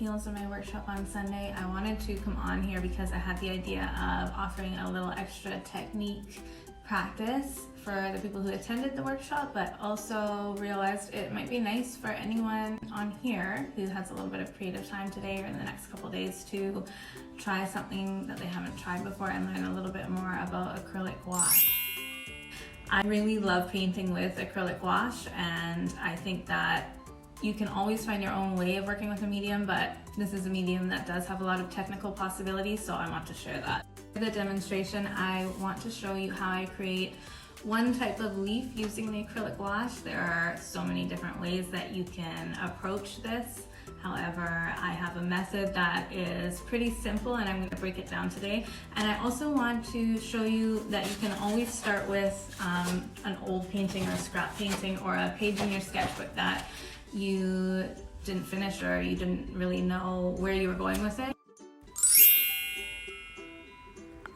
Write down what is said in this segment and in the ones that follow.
heels in my workshop on Sunday, I wanted to come on here because I had the idea of offering a little extra technique practice for the people who attended the workshop, but also realized it might be nice for anyone on here who has a little bit of creative time today or in the next couple days to try something that they haven't tried before and learn a little bit more about acrylic gouache. I really love painting with acrylic gouache, and I think that you can always find your own way of working with a medium, but this is a medium that does have a lot of technical possibilities, so I want to share that. For the demonstration, I want to show you how I create one type of leaf using the acrylic gouache. There are so many different ways that you can approach this. However, I have a method that is pretty simple and I'm going to break it down today. And I also want to show you that you can always start with an old painting or a scrap painting or a page in your sketchbook that you didn't finish or you didn't really know where you were going with it.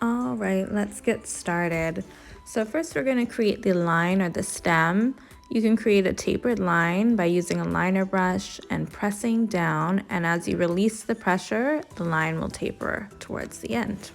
All right, let's get started. So first we're going to create the line or the stem. You can create a tapered line by using a liner brush and pressing down, and as you release the pressure, the line will taper towards the end.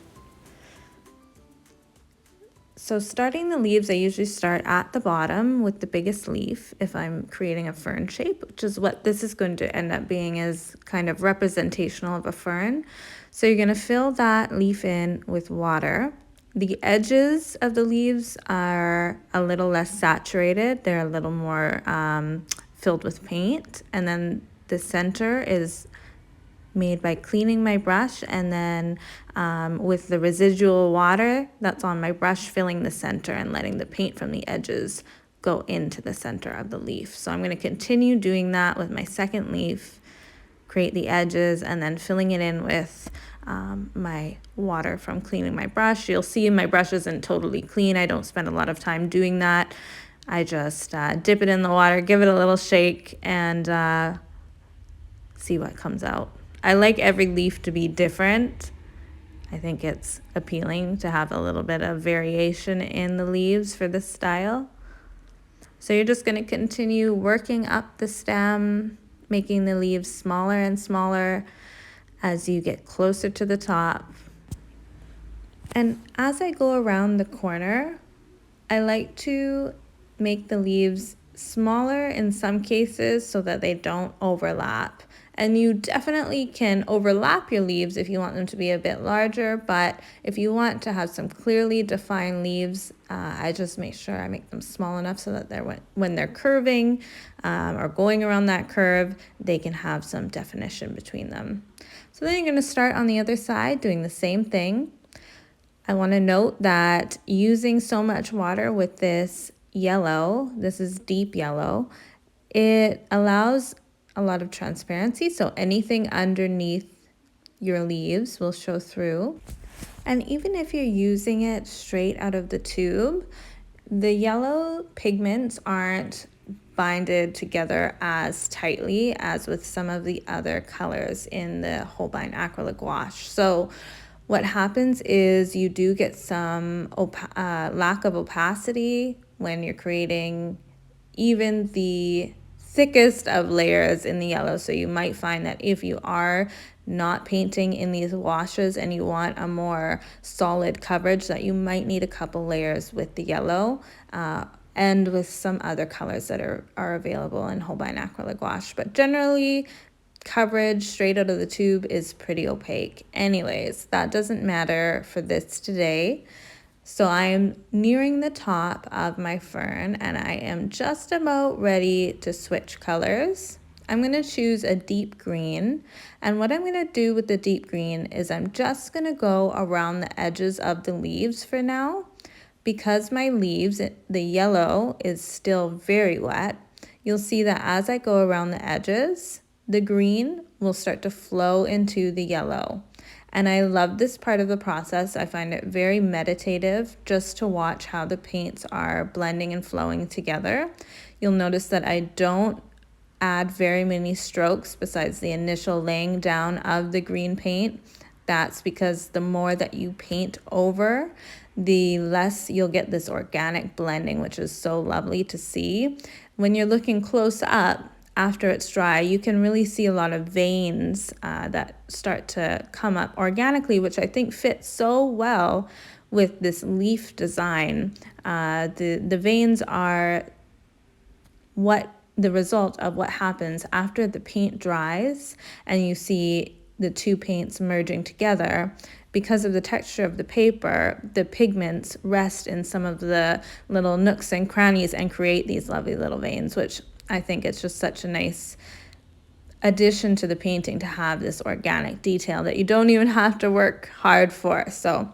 So starting the leaves, I usually start at the bottom with the biggest leaf if I'm creating a fern shape, which is what this is going to end up being, is kind of representational of a fern. So you're going to fill that leaf in with water. The edges of the leaves are a little less saturated. They're a little more filled with paint. And then the center is made by cleaning my brush and then with the residual water that's on my brush filling the center and letting the paint from the edges go into the center of the leaf. So I'm going to continue doing that with my second leaf, create the edges, and then filling it in with my water from cleaning my brush. You'll see my brush isn't totally clean. I don't spend a lot of time doing that. I just dip it in the water, give it a little shake, and see what comes out. I like every leaf to be different. I think it's appealing to have a little bit of variation in the leaves for this style. So you're just going to continue working up the stem, making the leaves smaller and smaller as you get closer to the top. And as I go around the corner, I like to make the leaves smaller in some cases so that they don't overlap. And you definitely can overlap your leaves if you want them to be a bit larger, but if you want to have some clearly defined leaves, I just make sure I make them small enough so that when they're curving or going around that curve, they can have some definition between them. So then you're going to start on the other side doing the same thing. I want to note that using so much water with this yellow, this is deep yellow, it allows a lot of transparency, so anything underneath your leaves will show through. And even if you're using it straight out of the tube, the yellow pigments aren't binded together as tightly as with some of the other colors in the Holbein Acryla Gouache. So what happens is you do get some lack of opacity when you're creating even the thickest of layers in the yellow. So you might find that if you are not painting in these washes and you want a more solid coverage, that you might need a couple layers with the yellow and with some other colors that are available in Holbein Acryla Gouache. But generally, coverage straight out of the tube is pretty opaque. Anyways, that doesn't matter for this today. So I am nearing the top of my fern and I am just about ready to switch colors. I'm going to choose a deep green, and what I'm going to do with the deep green is I'm just going to go around the edges of the leaves for now. Because my leaves, the yellow is still very wet, you'll see that as I go around the edges, the green will start to flow into the yellow. And I love this part of the process. I find it very meditative just to watch how the paints are blending and flowing together. You'll notice that I don't add very many strokes besides the initial laying down of the green paint. That's because the more that you paint over, the less you'll get this organic blending, which is so lovely to see. When you're looking close up, after it's dry, you can really see a lot of veins that start to come up organically, which I think fits so well with this leaf design. The veins are the result of what happens after the paint dries and you see the two paints merging together. Because of the texture of the paper, the pigments rest in some of the little nooks and crannies and create these lovely little veins, which I think it's just such a nice addition to the painting to have this organic detail that you don't even have to work hard for. So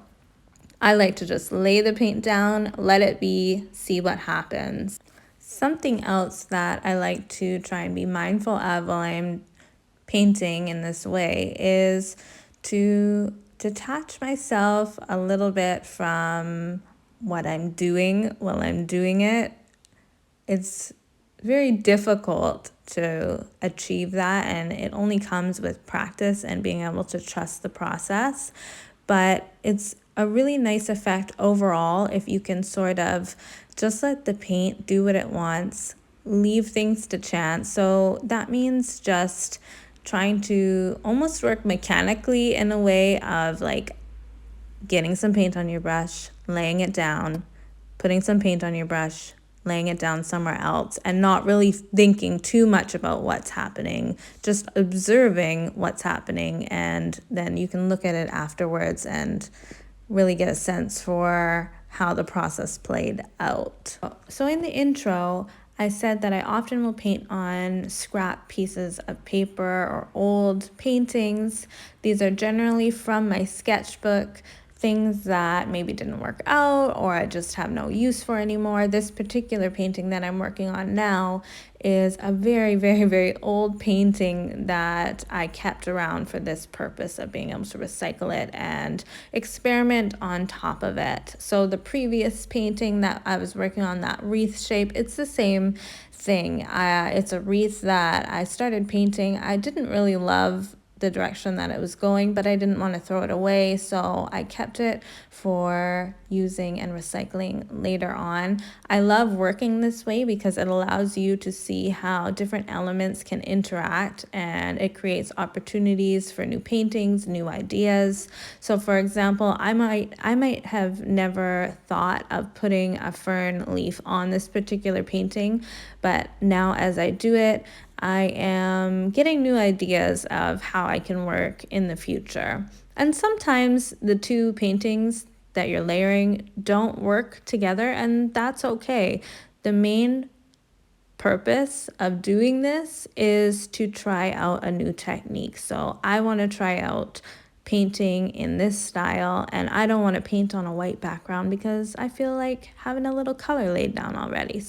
I like to just lay the paint down, let it be, see what happens. Something else that I like to try and be mindful of while I'm painting in this way is to detach myself a little bit from what I'm doing while I'm doing it. It's very difficult to achieve that, and it only comes with practice and being able to trust the process. But it's a really nice effect overall if you can sort of just let the paint do what it wants, leave things to chance. So that means just trying to almost work mechanically in a way of like getting some paint on your brush, laying it down, putting some paint on your brush, laying it down somewhere else, and not really thinking too much about what's happening, just observing what's happening, and then you can look at it afterwards and really get a sense for how the process played out. So in the intro, I said that I often will paint on scrap pieces of paper or old paintings. These are generally from my sketchbook, things that maybe didn't work out or I just have no use for anymore. This particular painting that I'm working on now is a very, very, very old painting that I kept around for this purpose of being able to recycle it and experiment on top of it. So the previous painting that I was working on, that wreath shape, it's the same thing. It's a wreath that I started painting. I didn't really love the direction that it was going, but I didn't want to throw it away, so I kept it for using and recycling later on. I love working this way because it allows you to see how different elements can interact, and it creates opportunities for new paintings, new ideas. So for example, I might have never thought of putting a fern leaf on this particular painting, but now as I do it, I am getting new ideas of how I can work in the future. And sometimes the two paintings that you're layering don't work together, and that's okay. The main purpose of doing this is to try out a new technique. So I want to try out painting in this style, and I don't want to paint on a white background because I feel like having a little color laid down already.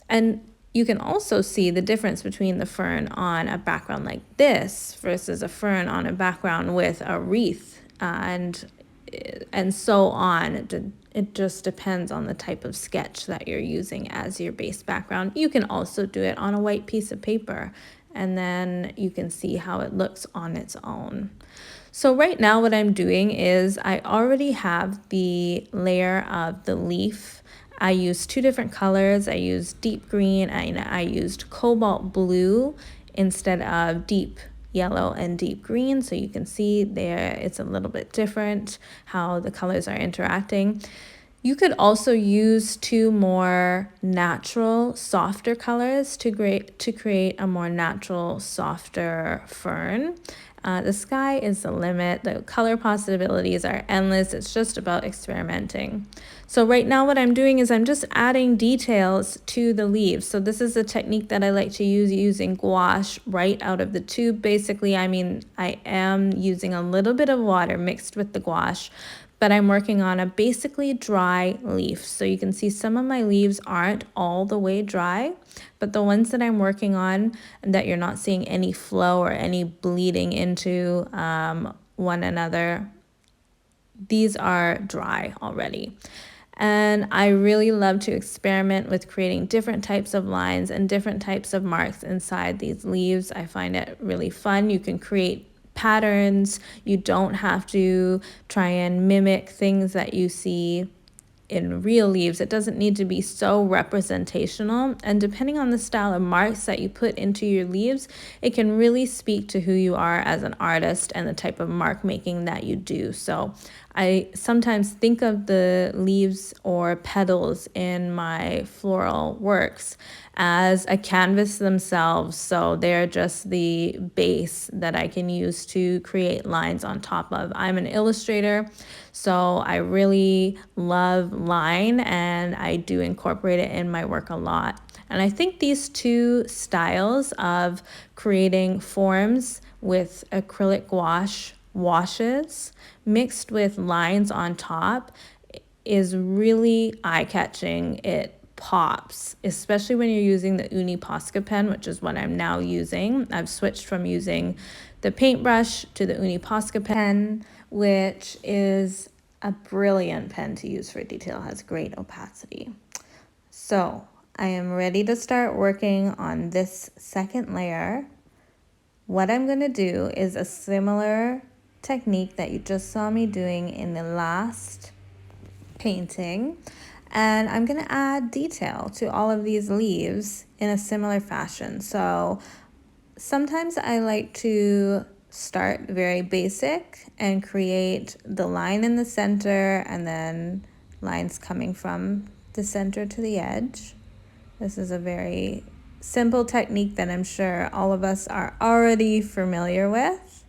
And you can also see the difference between the fern on a background like this versus a fern on a background with a wreath, and so on. It just depends on the type of sketch that you're using as your base background. You can also do it on a white piece of paper, and then you can see how it looks on its own. So right now what I'm doing is I already have the layer of the leaf. I used two different colors. I used deep green and I used cobalt blue instead of deep yellow and deep green. So you can see there it's a little bit different how the colors are interacting. You could also use two more natural, softer colors to create a more natural, softer fern. The sky is the limit. The color possibilities are endless. It's just about experimenting. So right now what I'm doing is I'm just adding details to the leaves. So this is a technique that I like to use using gouache right out of the tube. Basically, I mean, I am using a little bit of water mixed with the gouache, but I'm working on a basically dry leaf. So you can see some of my leaves aren't all the way dry, but the ones that I'm working on and that you're not seeing any flow or any bleeding into one another, these are dry already. And I really love to experiment with creating different types of lines and different types of marks inside these leaves. I find it really fun. You can create patterns. You don't have to try and mimic things that you see in real leaves, it doesn't need to be so representational. And depending on the style of marks that you put into your leaves, it can really speak to who you are as an artist and the type of mark making that you do. So I sometimes think of the leaves or petals in my floral works as a canvas themselves. So they're just the base that I can use to create lines on top of. I'm an illustrator, so I really love line, and I do incorporate it in my work a lot. And I think these two styles of creating forms with acrylic gouache washes mixed with lines on top is really eye-catching. It pops, especially when you're using the Uni Posca pen, which is what I'm now using. I've switched from using the paintbrush to the Uni Posca pen, which is a brilliant pen to use for detail, has great opacity. So I am ready to start working on this second layer. What I'm going to do is a similar technique that you just saw me doing in the last painting, and I'm going to add detail to all of these leaves in a similar fashion. So sometimes I like to start very basic and create the line in the center and then lines coming from the center to the edge. This is a very simple technique that I'm sure all of us are already familiar with.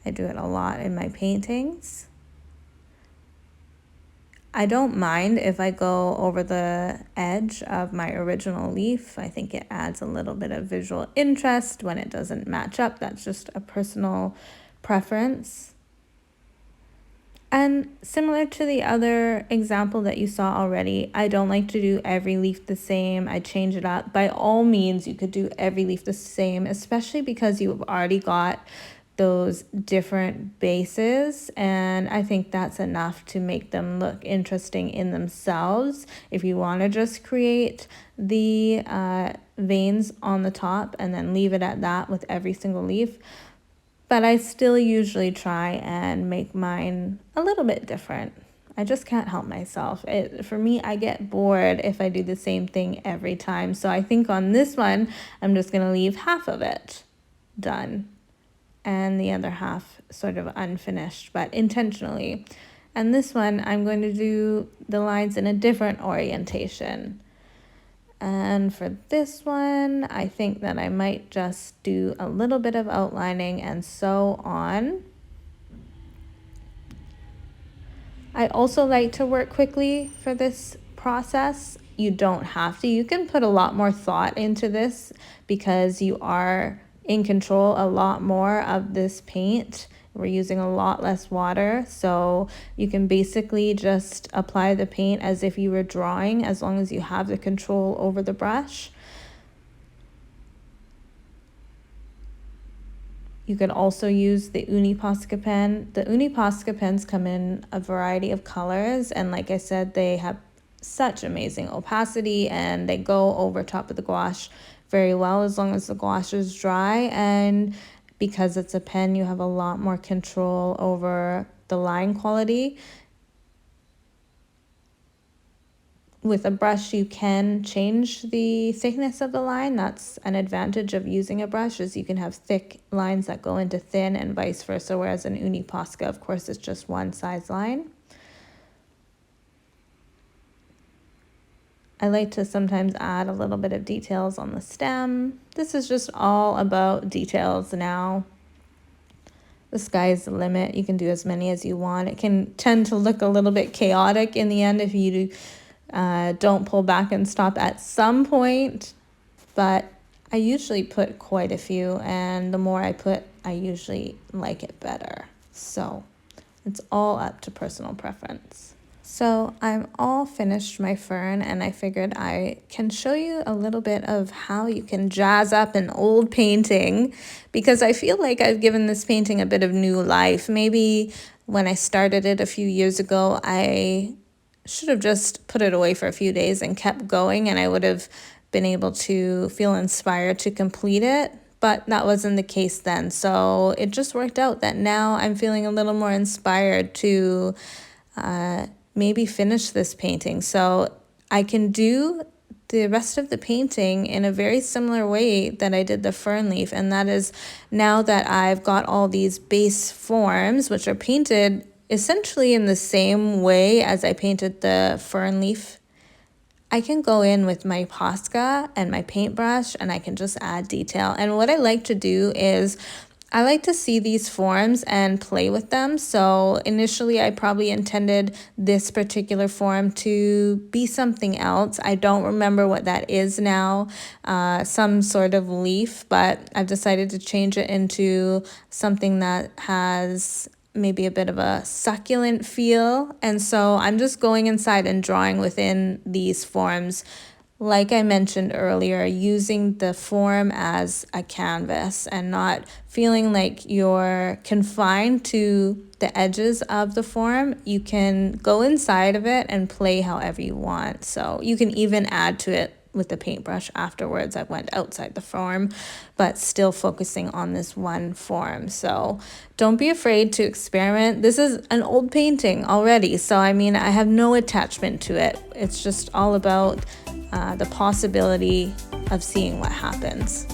I do it a lot in my paintings. I don't mind if I go over the edge of my original leaf. I think it adds a little bit of visual interest when it doesn't match up. That's just a personal preference. And similar to the other example that you saw already, I don't like to do every leaf the same. I change it up. By all means, you could do every leaf the same, especially because you've already got those different bases, and I think that's enough to make them look interesting in themselves. If you want to just create the veins on the top and then leave it at that with every single leaf, but I still usually try and make mine a little bit different. I just can't help myself. For me, I get bored if I do the same thing every time. So I think on this one, I'm just going to leave half of it done and the other half sort of unfinished, but intentionally. And this one, I'm going to do the lines in a different orientation. And for this one, I think that I might just do a little bit of outlining and so on. I also like to work quickly for this process. You don't have to. You can put a lot more thought into this because you are in control a lot more of this paint. We're using a lot less water, so you can basically just apply the paint as if you were drawing, as long as you have the control over the brush. You can also use the Uni Posca pen. The Uni Posca pens come in a variety of colors, and like I said, they have such amazing opacity and they go over top of the gouache very well as long as the gouache is dry. And because it's a pen, you have a lot more control over the line quality. With a brush, you can change the thickness of the line. That's an advantage of using a brush, is you can have thick lines that go into thin and vice versa, whereas an Uni Posca, of course, is just one size line. I like to sometimes add a little bit of details on the stem. This is just all about details now. The sky's the limit. You can do as many as you want. It can tend to look a little bit chaotic in the end if you don't pull back and stop at some point, but I usually put quite a few, and the more I put, I usually like it better. So it's all up to personal preference. So I'm all finished my fern, and I figured I can show you a little bit of how you can jazz up an old painting, because I feel like I've given this painting a bit of new life. Maybe when I started it a few years ago, I should have just put it away for a few days and kept going, and I would have been able to feel inspired to complete it. But that wasn't the case then. So it just worked out that now I'm feeling a little more inspired to maybe finish this painting. So I can do the rest of the painting in a very similar way that I did the fern leaf, and that is, now that I've got all these base forms which are painted essentially in the same way as I painted the fern leaf, I can go in with my Posca and my paintbrush and I can just add detail. And what I like to do is I like to see these forms and play with them. So initially I probably intended this particular form to be something else. I don't remember what that is now, some sort of leaf, but I've decided to change it into something that has maybe a bit of a succulent feel. And so I'm just going inside and drawing within these forms, like I mentioned earlier, using the form as a canvas and not feeling like you're confined to the edges of the form. You can go inside of it and play however you want. So you can even add to it with the paintbrush afterwards. I went outside the form, but still focusing on this one form. So don't be afraid to experiment. This is an old painting already, so I mean, I have no attachment to it. It's just all about the possibility of seeing what happens.